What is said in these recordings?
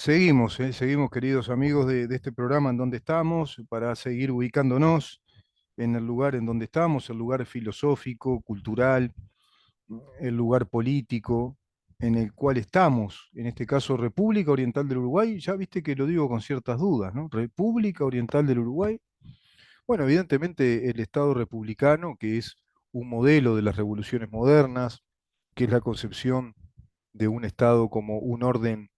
Seguimos, queridos amigos de este programa en donde estamos, para seguir ubicándonos en el lugar en donde estamos, el lugar filosófico, cultural, el lugar político en el cual estamos, en este caso República Oriental del Uruguay. Ya viste que lo digo con ciertas dudas, ¿no? República Oriental del Uruguay. Bueno, evidentemente el Estado republicano, que es un modelo de las revoluciones modernas, que es la concepción de un Estado como un orden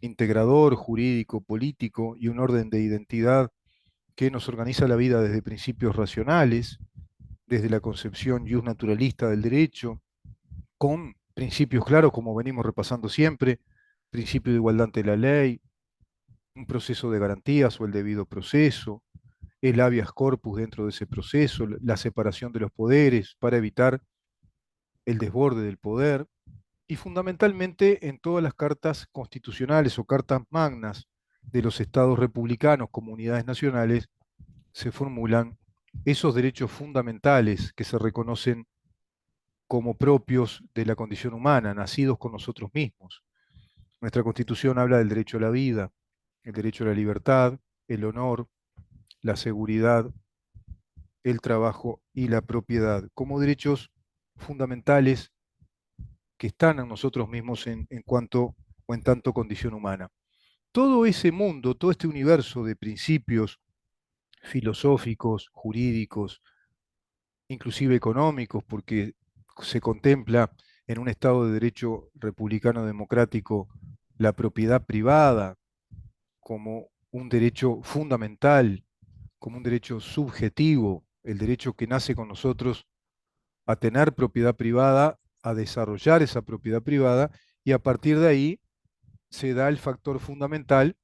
integrador, jurídico, político y un orden de identidad que nos organiza la vida desde principios racionales, desde la concepción naturalista del derecho, con principios claros como venimos repasando siempre: principio de igualdad ante la ley, un proceso de garantías o el debido proceso, el habeas corpus dentro de ese proceso, la separación de los poderes para evitar el desborde del poder, y fundamentalmente en todas las cartas constitucionales o cartas magnas de los estados republicanos, comunidades nacionales, se formulan esos derechos fundamentales que se reconocen como propios de la condición humana, nacidos con nosotros mismos. Nuestra Constitución habla del derecho a la vida, el derecho a la libertad, el honor, la seguridad, el trabajo y la propiedad, como derechos fundamentales que están en nosotros mismos en cuanto o en tanto condición humana. Todo ese mundo, todo este universo de principios filosóficos, jurídicos, inclusive económicos, porque se contempla en un Estado de Derecho republicano democrático la propiedad privada como un derecho fundamental, como un derecho subjetivo, el derecho que nace con nosotros a tener propiedad privada, a desarrollar esa propiedad privada, y a partir de ahí se da el factor fundamental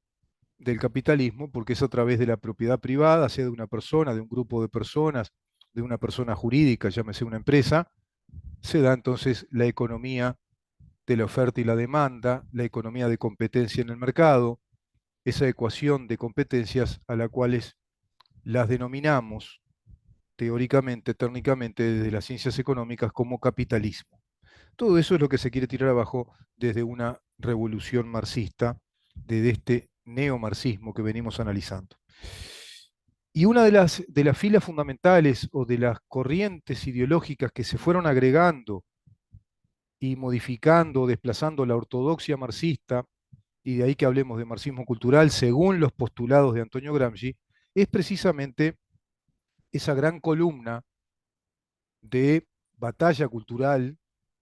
del capitalismo, porque es a través de la propiedad privada, sea de una persona, de un grupo de personas, de una persona jurídica, llámese una empresa, se da entonces la economía de la oferta y la demanda, la economía de competencia en el mercado, esa ecuación de competencias a la cuales las denominamos teóricamente, técnicamente, desde las ciencias económicas como capitalismo. Todo eso es lo que se quiere tirar abajo desde una revolución marxista, desde este neomarxismo que venimos analizando. Y una de las filas fundamentales o de las corrientes ideológicas que se fueron agregando y modificando, desplazando la ortodoxia marxista, y de ahí que hablemos de marxismo cultural según los postulados de Antonio Gramsci, es precisamente esa gran columna de batalla cultural,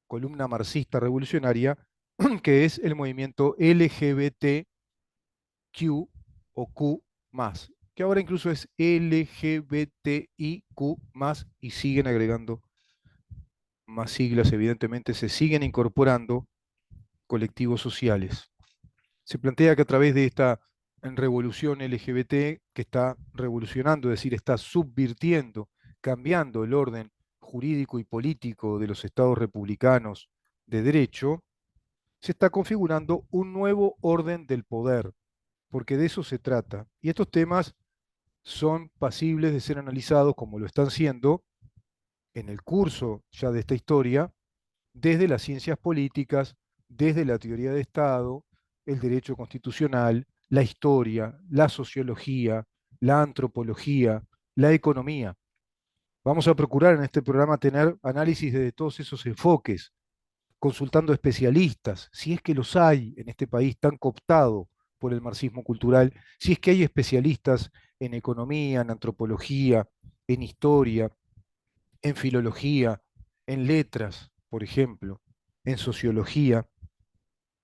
columna marxista revolucionaria, que es el movimiento LGBTQ o Q más, que ahora incluso es LGBTIQ más, y siguen agregando más siglas, evidentemente se siguen incorporando colectivos sociales. Se plantea que a través de esta revolución LGBT que está revolucionando, es decir, está subvirtiendo, cambiando el orden jurídico y político de los estados republicanos de derecho, se está configurando un nuevo orden del poder, porque de eso se trata. Y estos temas son pasibles de ser analizados, como lo están siendo en el curso ya de esta historia, desde las ciencias políticas, desde la teoría de Estado, el derecho constitucional, la historia, la sociología, la antropología, la economía. Vamos a procurar en este programa tener análisis de todos esos enfoques, consultando especialistas, si es que los hay en este país tan cooptado por el marxismo cultural, si es que hay especialistas en economía, en antropología, en historia, en filología, en letras, por ejemplo, en sociología,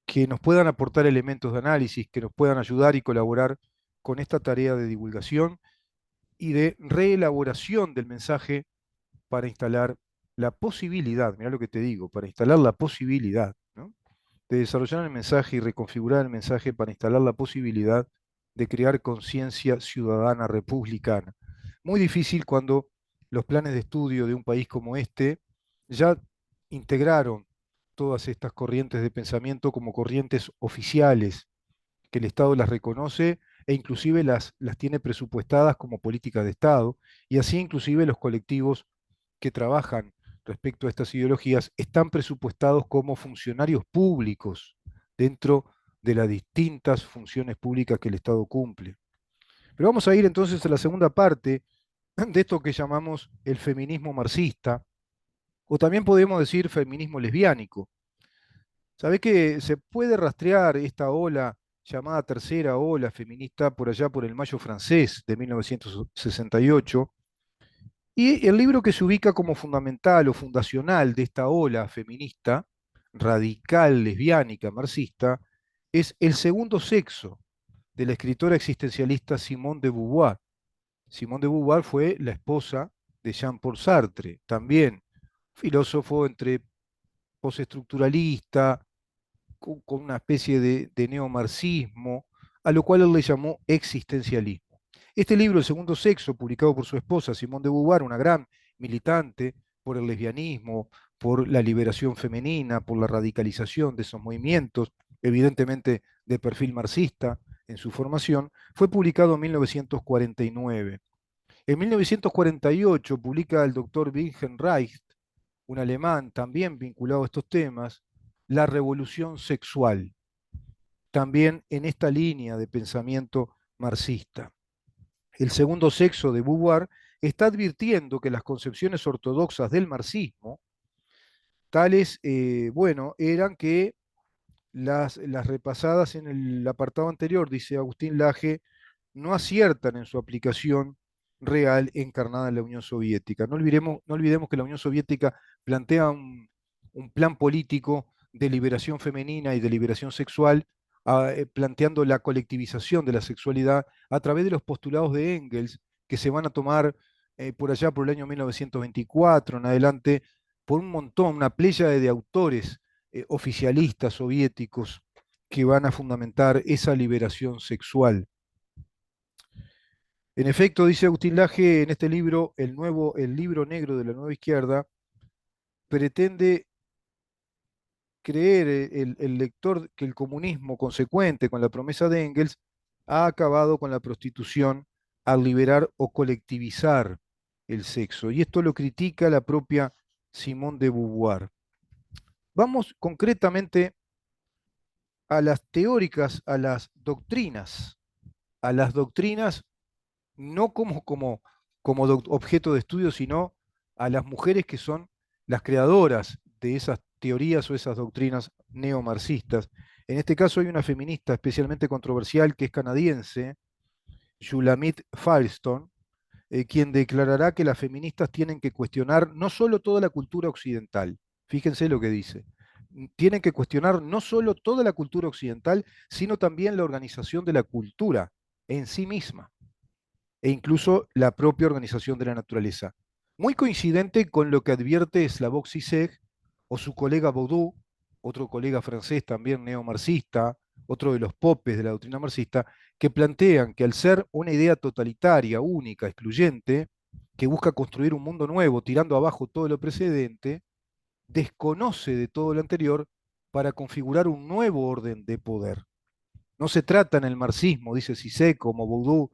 que nos puedan aportar elementos de análisis, que nos puedan ayudar y colaborar con esta tarea de divulgación y de reelaboración del mensaje para instalar la posibilidad, mira lo que te digo, para instalar la posibilidad, ¿no?, de desarrollar el mensaje y reconfigurar el mensaje para instalar la posibilidad de crear conciencia ciudadana republicana. Muy difícil cuando los planes de estudio de un país como este ya integraron todas estas corrientes de pensamiento como corrientes oficiales, que el Estado las reconoce e inclusive las tiene presupuestadas como políticas de Estado, y así inclusive los colectivos que trabajan respecto a estas ideologías están presupuestados como funcionarios públicos dentro de las distintas funciones públicas que el Estado cumple. Pero vamos a ir entonces a la segunda parte de esto que llamamos el feminismo marxista, o también podemos decir feminismo lesbiánico. ¿Sabés que se puede rastrear esta ola llamada tercera ola feminista por allá por el Mayo francés de 1968? Y el libro que se ubica como fundamental o fundacional de esta ola feminista, radical, lesbiánica, marxista, es El segundo sexo, de la escritora existencialista Simone de Beauvoir. Simone de Beauvoir fue la esposa de Jean-Paul Sartre, también filósofo entre postestructuralista, con una especie de neomarxismo, a lo cual él le llamó existencialismo. Este libro, El segundo sexo, publicado por su esposa Simone de Beauvoir, una gran militante por el lesbianismo, por la liberación femenina, por la radicalización de esos movimientos, evidentemente de perfil marxista en su formación, fue publicado en 1949. En 1948 publica el doctor Wilhelm Reich, un alemán también vinculado a estos temas, La revolución sexual, también en esta línea de pensamiento marxista. El segundo sexo de Beauvoir está advirtiendo que las concepciones ortodoxas del marxismo, tales, bueno, eran que las repasadas en el apartado anterior, dice Agustín Laje, no aciertan en su aplicación real encarnada en la Unión Soviética. No olvidemos que la Unión Soviética plantea un plan político de liberación femenina y de liberación sexual, planteando la colectivización de la sexualidad a través de los postulados de Engels, que se van a tomar por allá por el año 1924 en adelante, por un montón, una pléyade de autores oficialistas soviéticos que van a fundamentar esa liberación sexual. En efecto, dice Agustín Laje en este libro, el libro negro de la nueva izquierda, pretende creer el lector que el comunismo, consecuente con la promesa de Engels, ha acabado con la prostitución al liberar o colectivizar el sexo. Y esto lo critica la propia Simone de Beauvoir. Vamos concretamente a las teóricas, a las doctrinas no como objeto de estudio, sino a las mujeres que son las creadoras de esas teorías o esas doctrinas neomarxistas. En este caso hay una feminista especialmente controversial que es canadiense, Shulamit Firestone, quien declarará que las feministas tienen que cuestionar no solo toda la cultura occidental, fíjense lo que dice, tienen que cuestionar no solo toda la cultura occidental, sino también la organización de la cultura en sí misma e incluso la propia organización de la naturaleza. Muy coincidente con lo que advierte Slavoj Zizek o su colega Baudou, otro colega francés también neomarxista, otro de los popes de la doctrina marxista, que plantean que al ser una idea totalitaria, única, excluyente, que busca construir un mundo nuevo tirando abajo todo lo precedente, desconoce de todo lo anterior para configurar un nuevo orden de poder. No se trata en el marxismo, dice Zizek como Baudou,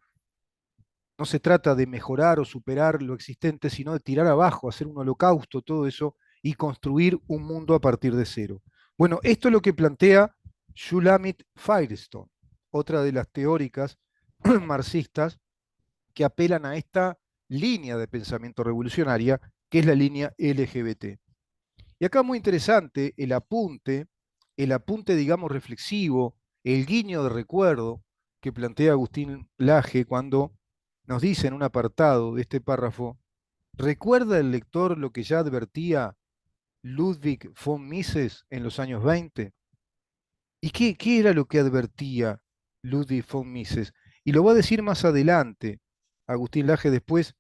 no se trata de mejorar o superar lo existente, sino de tirar abajo, hacer un holocausto, todo eso, y construir un mundo a partir de cero. Bueno, esto es lo que plantea Shulamit Firestone, otra de las teóricas marxistas que apelan a esta línea de pensamiento revolucionaria, que es la línea LGBT. Y acá muy interesante el apunte, digamos, reflexivo, el guiño de recuerdo que plantea Agustín Laje cuando nos dice en un apartado de este párrafo, ¿recuerda el lector lo que ya advertía Ludwig von Mises en los años 20? ¿Y qué era lo que advertía Ludwig von Mises? Y lo va a decir más adelante Agustín Laje después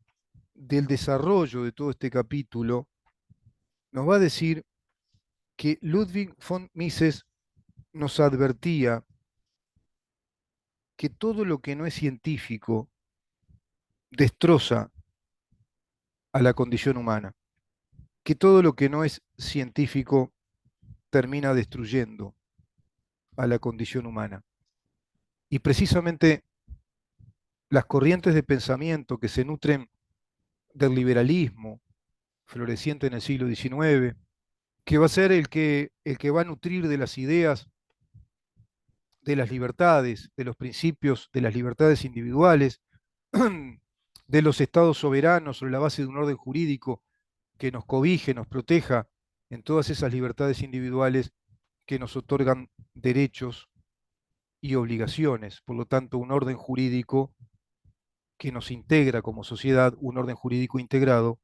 del desarrollo de todo este capítulo, nos va a decir que Ludwig von Mises nos advertía que todo lo que no es científico destroza a la condición humana, que todo lo que no es científico termina destruyendo a la condición humana. Y precisamente las corrientes de pensamiento que se nutren del liberalismo floreciente en el siglo XIX, que va a ser el que va a nutrir de las ideas de las libertades, de los principios de las libertades individuales, de los estados soberanos sobre la base de un orden jurídico que nos cobije, nos proteja en todas esas libertades individuales que nos otorgan derechos y obligaciones. Por lo tanto, un orden jurídico que nos integra como sociedad, un orden jurídico integrado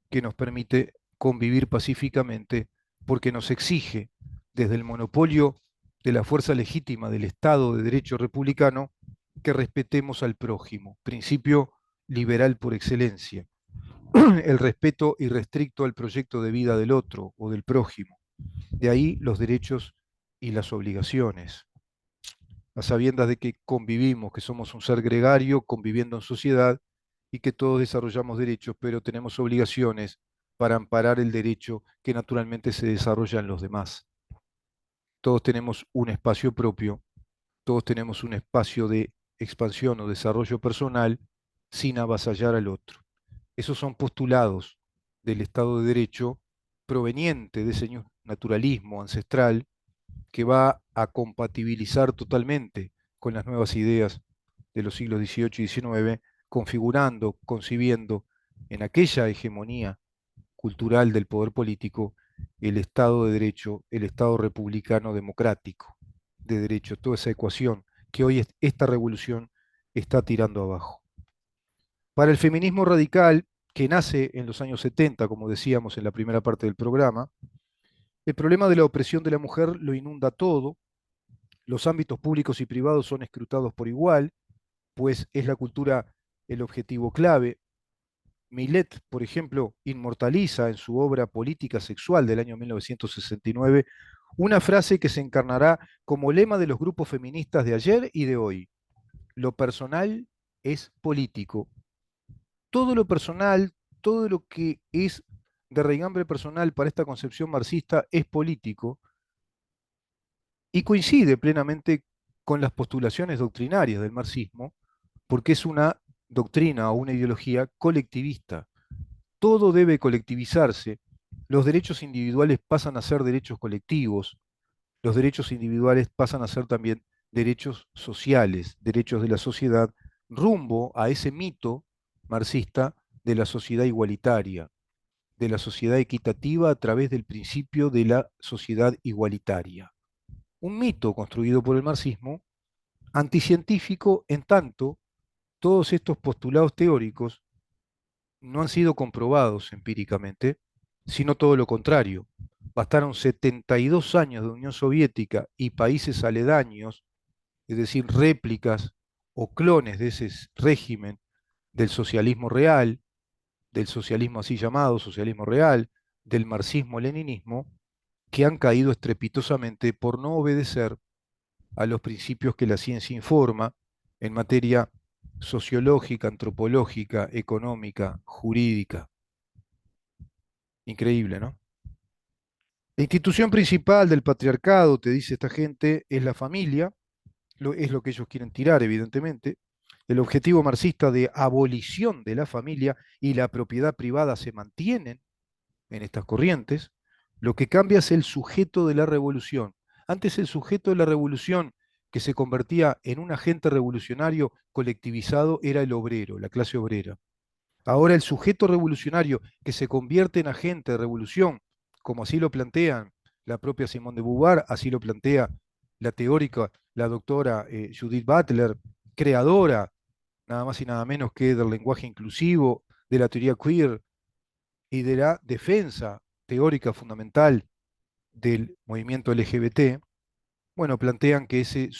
que nos permite convivir pacíficamente porque nos exige desde el monopolio de la fuerza legítima del Estado de Derecho republicano que respetemos al prójimo, principio liberal por excelencia, el respeto irrestricto al proyecto de vida del otro o del prójimo. De ahí los derechos y las obligaciones, a sabiendas de que convivimos, que somos un ser gregario conviviendo en sociedad y que todos desarrollamos derechos, pero tenemos obligaciones para amparar el derecho que naturalmente se desarrolla en los demás. Todos tenemos un espacio propio, todos tenemos un espacio de expansión o desarrollo personal sin avasallar al otro. Esos son postulados del Estado de Derecho proveniente de ese naturalismo ancestral que va a compatibilizar totalmente con las nuevas ideas de los siglos XVIII y XIX, configurando, concibiendo en aquella hegemonía cultural del poder político el Estado de Derecho, el Estado republicano democrático de derecho, toda esa ecuación que hoy esta revolución está tirando abajo. Para el feminismo radical, que nace en los años 70, como decíamos en la primera parte del programa, el problema de la opresión de la mujer lo inunda todo, los ámbitos públicos y privados son escrutados por igual, pues es la cultura el objetivo clave. Millet, por ejemplo, inmortaliza en su obra Política Sexual del año 1969 una frase que se encarnará como lema de los grupos feministas de ayer y de hoy. Lo personal es político. Todo lo personal, todo lo que es de raigambre personal para esta concepción marxista es político y coincide plenamente con las postulaciones doctrinarias del marxismo, porque es una doctrina o una ideología colectivista. Todo debe colectivizarse, los derechos individuales pasan a ser derechos colectivos, los derechos individuales pasan a ser también derechos sociales, derechos de la sociedad, rumbo a ese mito marxista de la sociedad igualitaria, de la sociedad equitativa a través del principio de la sociedad igualitaria. Un mito construido por el marxismo, anticientífico en tanto todos estos postulados teóricos no han sido comprobados empíricamente, sino todo lo contrario. Bastaron 72 años de Unión Soviética y países aledaños, es decir, réplicas o clones de ese régimen del socialismo real, del socialismo así llamado, socialismo real, del marxismo-leninismo, que han caído estrepitosamente por no obedecer a los principios que la ciencia informa en materia sociológica, antropológica, económica, jurídica. Increíble, ¿no? La institución principal del patriarcado, te dice esta gente, es la familia, es lo que ellos quieren tirar, evidentemente. El objetivo marxista de abolición de la familia y la propiedad privada se mantienen en estas corrientes. Lo que cambia es el sujeto de la revolución. Antes el sujeto de la revolución que se convertía en un agente revolucionario colectivizado era el obrero, la clase obrera. Ahora el sujeto revolucionario que se convierte en agente de revolución, como así lo plantean la propia Simone de Beauvoir, así lo plantea la teórica, la doctora Judith Butler, creadora nada más y nada menos que del lenguaje inclusivo, de la teoría queer y de la defensa teórica fundamental del movimiento LGBT, bueno, plantean que ese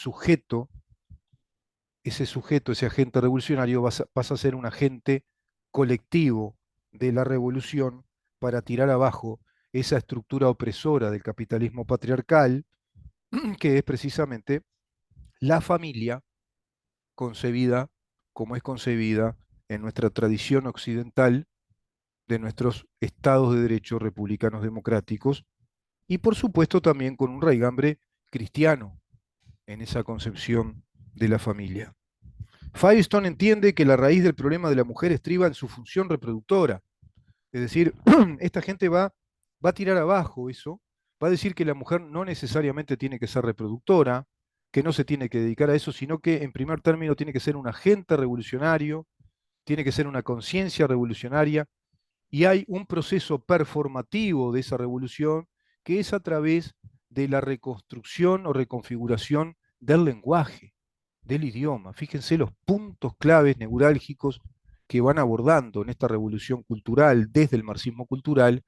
agente revolucionario pasa a ser un agente colectivo de la revolución para tirar abajo esa estructura opresora del capitalismo patriarcal, que es precisamente la familia concebida como es concebida en nuestra tradición occidental de nuestros estados de derecho republicanos democráticos y por supuesto también con un raigambre cristiano en esa concepción de la familia. Firestone entiende que la raíz del problema de la mujer estriba en su función reproductora. Es decir, esta gente va a tirar abajo eso, va a decir que la mujer no necesariamente tiene que ser reproductora, que no se tiene que dedicar a eso, sino que en primer término tiene que ser un agente revolucionario, tiene que ser una conciencia revolucionaria, y hay un proceso performativo de esa revolución que es a través de la reconstrucción o reconfiguración del lenguaje, del idioma. Fíjense los puntos claves neurálgicos que van abordando en esta revolución cultural desde el marxismo cultural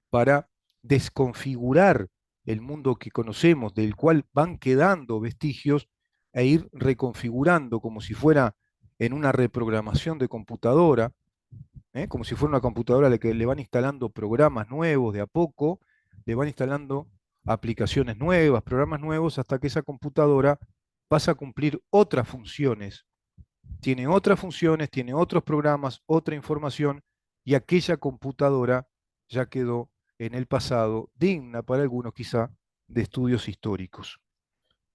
para desconfigurar el mundo que conocemos, del cual van quedando vestigios, e ir reconfigurando como si fuera en una reprogramación de computadora, como si fuera una computadora a la que le van instalando programas nuevos de a poco, le van instalando aplicaciones nuevas, programas nuevos, hasta que esa computadora pasa a cumplir otras funciones. Tiene otras funciones, tiene otros programas, otra información, y aquella computadora ya quedó en el pasado, digna para algunos quizá de estudios históricos.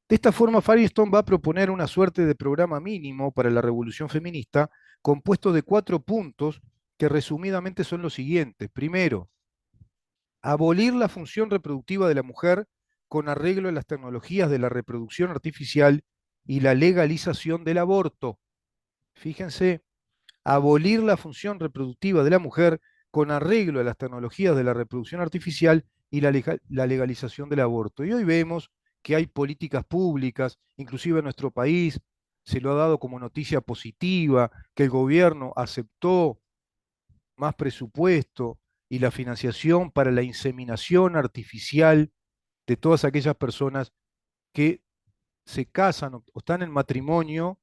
De esta forma, Firestone va a proponer una suerte de programa mínimo para la revolución feminista, compuesto de 4 puntos que resumidamente son los siguientes. Primero, abolir la función reproductiva de la mujer con arreglo a las tecnologías de la reproducción artificial y la legalización del aborto. Fíjense, abolir la función reproductiva de la mujer con arreglo a las tecnologías de la reproducción artificial y la legalización del aborto. Y hoy vemos que hay políticas públicas, inclusive en nuestro país, se lo ha dado como noticia positiva, que el gobierno aceptó más presupuesto y la financiación para la inseminación artificial de todas aquellas personas que se casan o están en matrimonio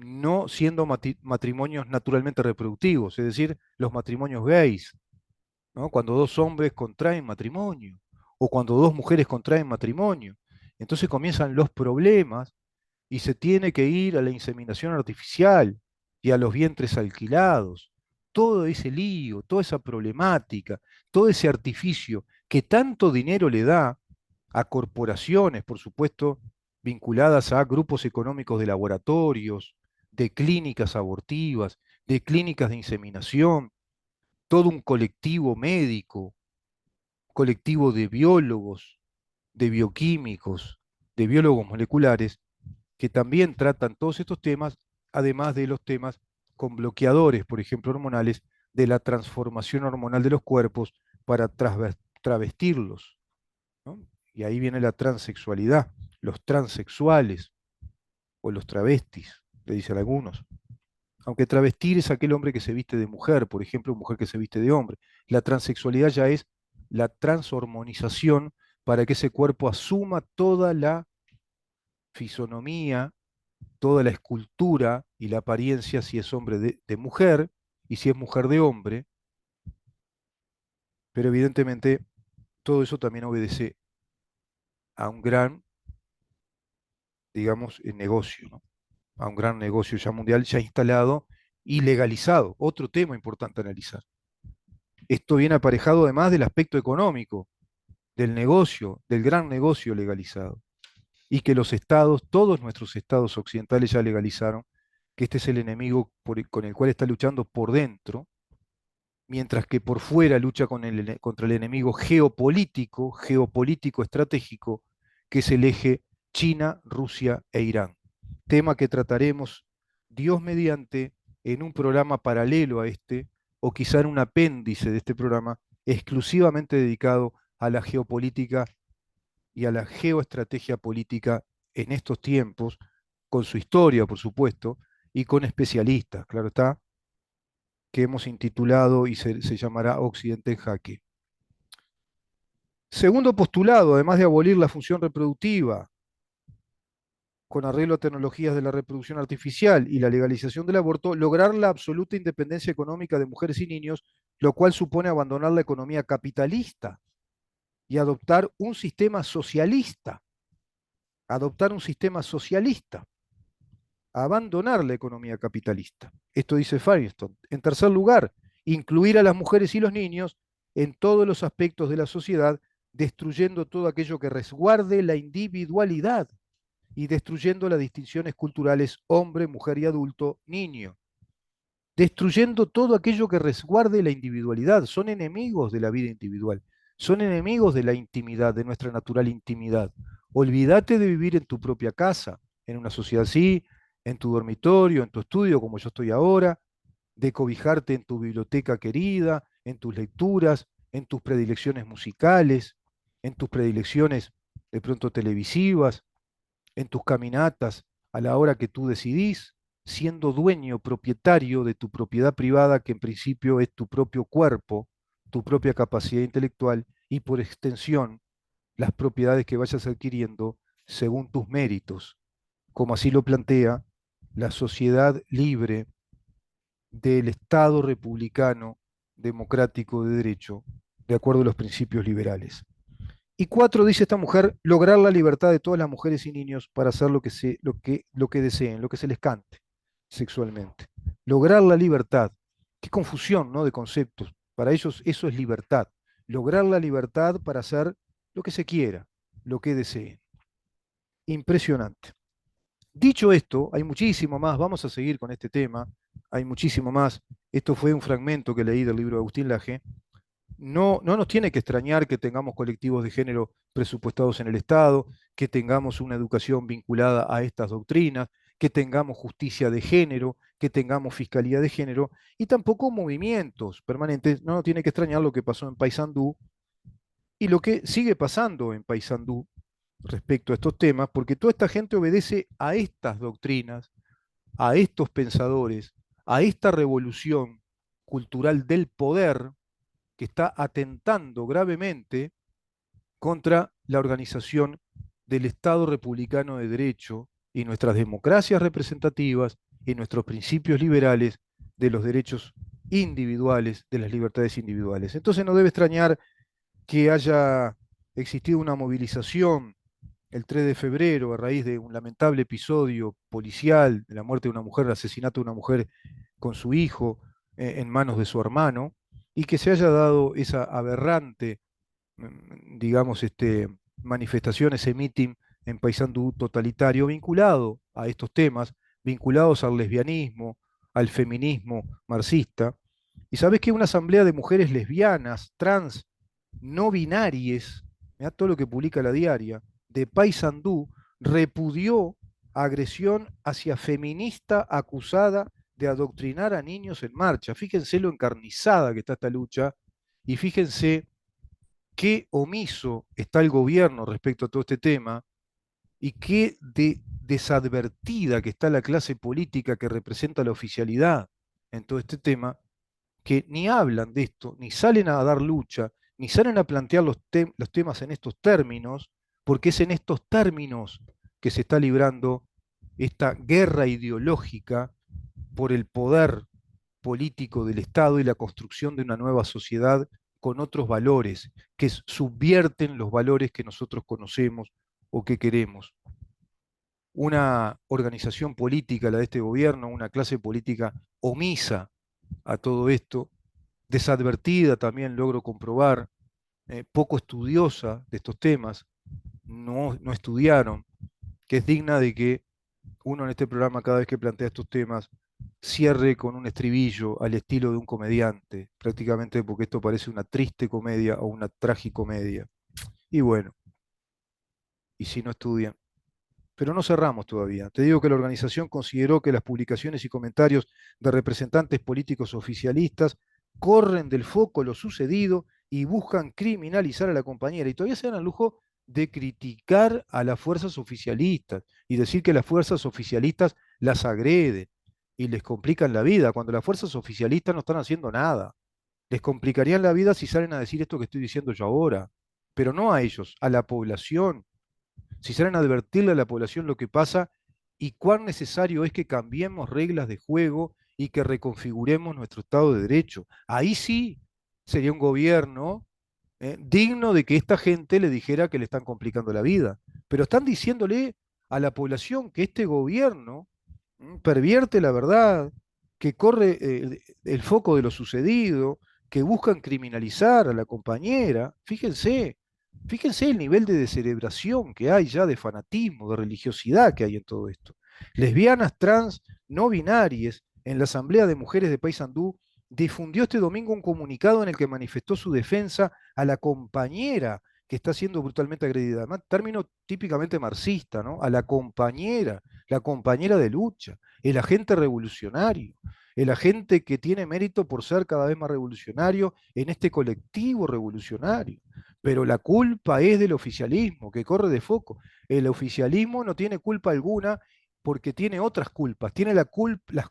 no siendo matrimonios naturalmente reproductivos, es decir, los matrimonios gays, ¿no? Cuando dos hombres contraen matrimonio o cuando dos mujeres contraen matrimonio. Entonces comienzan los problemas y se tiene que ir a la inseminación artificial y a los vientres alquilados. Todo ese lío, toda esa problemática, todo ese artificio que tanto dinero le da a corporaciones, por supuesto, vinculadas a grupos económicos de laboratorios, de clínicas abortivas, de clínicas de inseminación, todo un colectivo médico, colectivo de biólogos, de bioquímicos, de biólogos moleculares, que también tratan todos estos temas, además de los temas con bloqueadores, por ejemplo, hormonales, de la transformación hormonal de los cuerpos para travestirlos, ¿no? Y ahí viene la transexualidad, los transexuales o los travestis, le dicen algunos. Aunque travestir es aquel hombre que se viste de mujer, por ejemplo, mujer que se viste de hombre. La transexualidad ya es la transhormonización para que ese cuerpo asuma toda la fisonomía, toda la escultura y la apariencia, si es hombre de mujer y si es mujer de hombre, pero evidentemente todo eso también obedece a un gran, digamos, negocio, ¿no? A un gran negocio ya mundial, ya instalado y legalizado. Otro tema importante a analizar. Esto viene aparejado además del aspecto económico, del negocio, del gran negocio legalizado. Y que los estados, todos nuestros estados occidentales ya legalizaron, que este es el enemigo con el cual está luchando por dentro, mientras que por fuera lucha contra el enemigo geopolítico, geopolítico estratégico, que es el eje China, Rusia e Irán. Tema que trataremos, Dios mediante, en un programa paralelo a este, o quizá en un apéndice de este programa, exclusivamente dedicado a la geopolítica y a la geoestrategia política en estos tiempos, con su historia, por supuesto, y con especialistas, claro está, que hemos intitulado y se llamará Occidente en Jaque. Segundo postulado, además de abolir la función reproductiva con arreglo a tecnologías de la reproducción artificial y la legalización del aborto, lograr la absoluta independencia económica de mujeres y niños, lo cual supone abandonar la economía capitalista y adoptar un sistema socialista. Adoptar un sistema socialista. Abandonar la economía capitalista. Esto dice Firestone. En tercer lugar, incluir a las mujeres y los niños en todos los aspectos de la sociedad, destruyendo todo aquello que resguarde la individualidad y destruyendo las distinciones culturales hombre, mujer y adulto, niño. Destruyendo todo aquello que resguarde la individualidad. Son enemigos de la vida individual. Son enemigos de la intimidad, de nuestra natural intimidad. Olvídate de vivir en tu propia casa, en una sociedad así, en tu dormitorio, en tu estudio, como yo estoy ahora, de cobijarte en tu biblioteca querida, en tus lecturas, en tus predilecciones musicales, en tus predilecciones de pronto televisivas, en tus caminatas a la hora que tú decidís, siendo dueño, propietario de tu propiedad privada, que en principio es tu propio cuerpo, tu propia capacidad intelectual y por extensión las propiedades que vayas adquiriendo según tus méritos, como así lo plantea la sociedad libre del Estado republicano democrático de derecho, de acuerdo a los principios liberales. Y cuatro, dice esta mujer, lograr la libertad de todas las mujeres y niños para hacer lo que deseen, lo que se les cante sexualmente. Lograr la libertad. Qué confusión, ¿no? De conceptos. Para ellos eso es libertad. Lograr la libertad para hacer lo que se quiera, lo que deseen. Impresionante. Dicho esto, hay muchísimo más, vamos a seguir con este tema, hay muchísimo más. Esto fue un fragmento que leí del libro de Agustín Laje. No nos tiene que extrañar que tengamos colectivos de género presupuestados en el Estado, que tengamos una educación vinculada a estas doctrinas, que tengamos justicia de género, que tengamos fiscalía de género, y tampoco movimientos permanentes. No nos tiene que extrañar lo que pasó en Paysandú y lo que sigue pasando en Paysandú respecto a estos temas, porque toda esta gente obedece a estas doctrinas, a estos pensadores, a esta revolución cultural del poder que está atentando gravemente contra la organización del Estado republicano de derecho y nuestras democracias representativas y nuestros principios liberales de los derechos individuales, de las libertades individuales. Entonces no debe extrañar que haya existido una movilización el 3 de febrero a raíz de un lamentable episodio policial, de la muerte de una mujer, el asesinato de una mujer con su hijo en manos de su hermano, y que se haya dado esa aberrante, digamos, manifestación, ese meeting en Paysandú totalitario vinculado a estos temas, vinculados al lesbianismo, al feminismo marxista. Y sabes que una asamblea de mujeres lesbianas, trans, no binarias, mirá todo lo que publica la diaria, de Paysandú, repudió agresión hacia feminista acusada de adoctrinar a niños en marcha. Fíjense lo encarnizada que está esta lucha y fíjense qué omiso está el gobierno respecto a todo este tema y qué desadvertida que está la clase política que representa la oficialidad en todo este tema, que ni hablan de esto, ni salen a dar lucha, ni salen a plantear los temas en estos términos, porque es en estos términos que se está librando esta guerra ideológica por el poder político del Estado y la construcción de una nueva sociedad con otros valores que subvierten los valores que nosotros conocemos o que queremos. Una organización política, la de este gobierno, una clase política omisa a todo esto, desadvertida también logro comprobar, poco estudiosa de estos temas, no estudiaron, que es digna de que uno en este programa cada vez que plantea estos temas cierre con un estribillo al estilo de un comediante, prácticamente porque esto parece una triste comedia o una tragicomedia. Y bueno, y si no estudian. Pero no cerramos todavía. Te digo que la organización consideró que las publicaciones y comentarios de representantes políticos oficialistas corren del foco lo sucedido y buscan criminalizar a la compañera. Y todavía se dan al lujo de criticar a las fuerzas oficialistas y decir que las fuerzas oficialistas las agreden y les complican la vida, cuando las fuerzas oficialistas no están haciendo nada. Les complicarían la vida si salen a decir esto que estoy diciendo yo ahora, pero no a ellos, a la población, si salen a advertirle a la población lo que pasa y cuán necesario es que cambiemos reglas de juego y que reconfiguremos nuestro Estado de Derecho. Ahí sí sería un gobierno digno de que esta gente le dijera que le están complicando la vida. Pero están diciéndole a la población que este gobierno pervierte la verdad, que corre el foco de lo sucedido, que buscan criminalizar a la compañera. Fíjense el nivel de descerebración que hay ya, de fanatismo, de religiosidad que hay en todo esto. Lesbianas, trans, no binarias, en la Asamblea de Mujeres de Paysandú, difundió este domingo un comunicado en el que manifestó su defensa a la compañera que está siendo brutalmente agredida. Además, término típicamente marxista, ¿no? A la compañera de lucha, el agente revolucionario, el agente que tiene mérito por ser cada vez más revolucionario en este colectivo revolucionario. Pero la culpa es del oficialismo, que corre de foco. El oficialismo no tiene culpa alguna porque tiene otras culpas, tiene las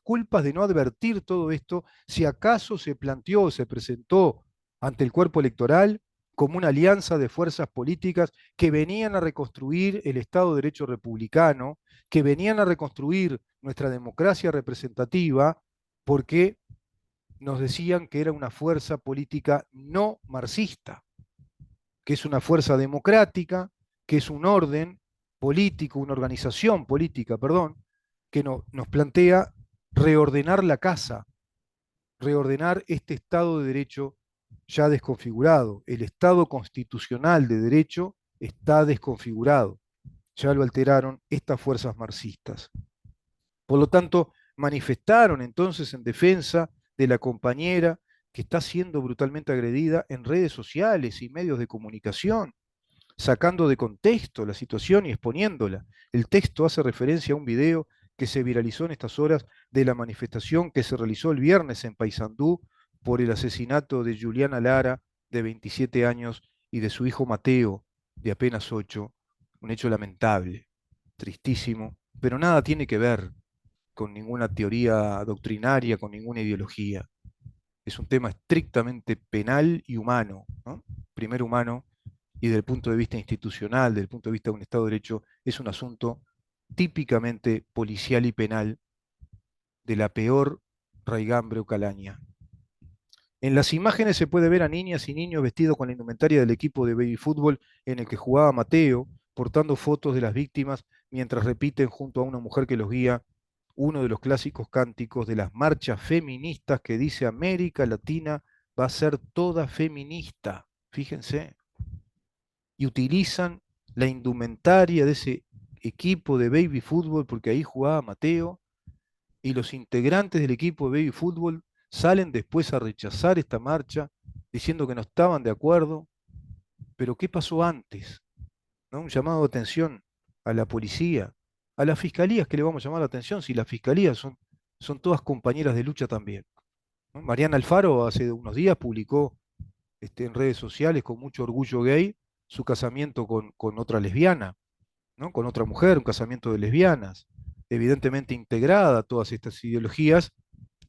culpas de no advertir todo esto, si acaso se planteó, se presentó ante el cuerpo electoral como una alianza de fuerzas políticas que venían a reconstruir el Estado de Derecho republicano, que venían a reconstruir nuestra democracia representativa, porque nos decían que era una fuerza política no marxista, que es una fuerza democrática, que es un orden político, una organización política, perdón, que nos plantea reordenar la casa, reordenar este Estado de Derecho ya desconfigurado. El Estado constitucional de Derecho está desconfigurado. Ya lo alteraron estas fuerzas marxistas. Por lo tanto, manifestaron entonces en defensa de la compañera que está siendo brutalmente agredida en redes sociales y medios de comunicación, sacando de contexto la situación y exponiéndola. El texto hace referencia a un video que se viralizó en estas horas de la manifestación que se realizó el viernes en Paysandú por el asesinato de Juliana Lara, de 27 años, y de su hijo Mateo, de apenas 8. Un hecho lamentable, tristísimo, pero nada tiene que ver con ninguna teoría doctrinaria, con ninguna ideología. Es un tema estrictamente penal y humano, ¿no? Primero humano, y desde el punto de vista institucional, desde el punto de vista de un Estado de Derecho, es un asunto típicamente policial y penal de la peor raigambre o calaña. En las imágenes se puede ver a niñas y niños vestidos con la indumentaria del equipo de baby fútbol en el que jugaba Mateo, portando fotos de las víctimas mientras repiten junto a una mujer que los guía uno de los clásicos cánticos de las marchas feministas que dice América Latina va a ser toda feminista. Fíjense, y utilizan la indumentaria de ese equipo de baby fútbol, porque ahí jugaba Mateo, y los integrantes del equipo de baby fútbol salen después a rechazar esta marcha, diciendo que no estaban de acuerdo. Pero ¿qué pasó antes? ¿No? Un llamado de atención a la policía, a las fiscalías, que le vamos a llamar la atención si las fiscalías son todas compañeras de lucha también, ¿no? Mariana Alfaro hace unos días publicó en redes sociales con mucho orgullo gay su casamiento con otra lesbiana, ¿no? Con otra mujer, un casamiento de lesbianas, evidentemente integrada a todas estas ideologías,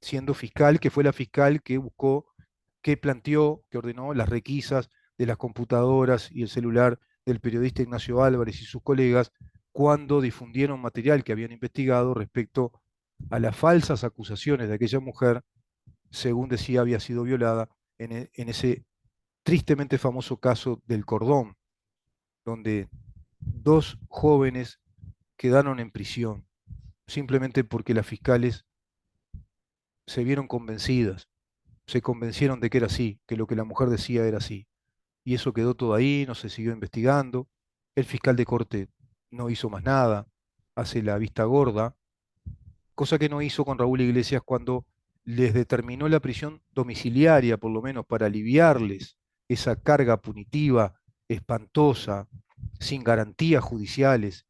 siendo fiscal, que fue la fiscal que buscó, que planteó, que ordenó las requisas de las computadoras y el celular del periodista Ignacio Álvarez y sus colegas cuando difundieron material que habían investigado respecto a las falsas acusaciones de aquella mujer, según decía había sido violada en ese tristemente famoso caso del Cordón, donde dos jóvenes quedaron en prisión simplemente porque las fiscales se vieron convencidas, se convencieron de que era así, que lo que la mujer decía era así. Y eso quedó todo ahí, no se siguió investigando. El fiscal de corte no hizo más nada, hace la vista gorda, cosa que no hizo con Raúl Iglesias cuando les determinó la prisión domiciliaria, por lo menos para aliviarles esa carga punitiva espantosa, sin garantías judiciales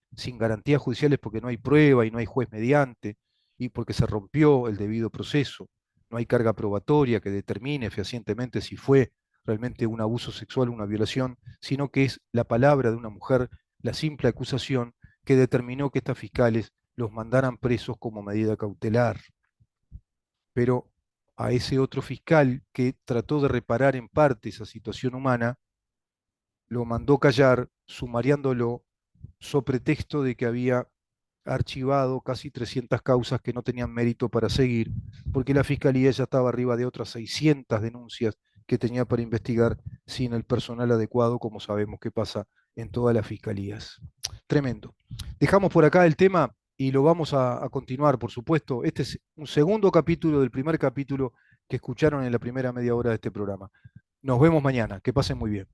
porque no hay prueba y no hay juez mediante, y porque se rompió el debido proceso. No hay carga probatoria que determine fehacientemente si fue realmente un abuso sexual o una violación, sino que es la palabra de una mujer, la simple acusación que determinó que estas fiscales los mandaran presos como medida cautelar. Pero a ese otro fiscal que trató de reparar en parte esa situación humana, lo mandó callar, sumariándolo, so pretexto de que había archivado casi 300 causas que no tenían mérito para seguir, porque la fiscalía ya estaba arriba de otras 600 denuncias que tenía para investigar sin el personal adecuado, como sabemos que pasa en todas las fiscalías. Tremendo. Dejamos por acá el tema y lo vamos a continuar, por supuesto. Este es un segundo capítulo del primer capítulo que escucharon en la primera media hora de este programa. Nos vemos mañana. Que pasen muy bien.